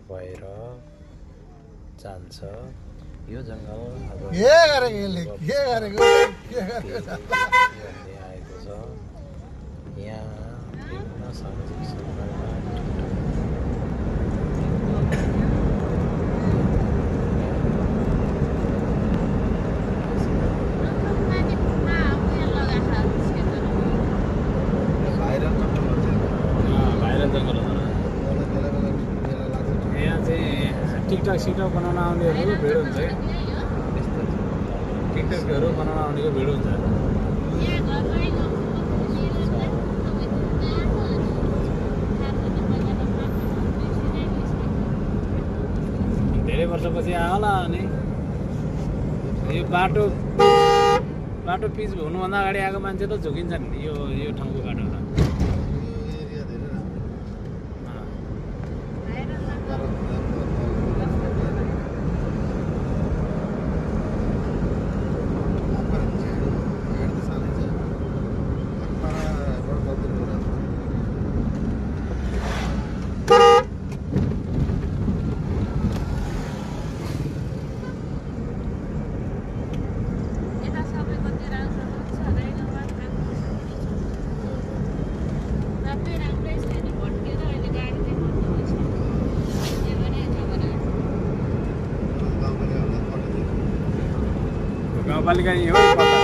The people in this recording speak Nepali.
भएर जान्छ यो जङ्गल अब आएको छ यहाँ विभिन्न सामाजिक सञ्जालमा टिकटक बनाउन आउनेहरूको भिड हुन्छ क्या टिकटकहरू बनाउन आउनेको भिड हुन्छ धेरै वर्षपछि आयो होला अनि यो बाटो पिच हुनुभन्दा अगाडि आएको मान्छे त झुकिन्छन् यो ठाउँको बाटो गाउँपालिका यही हो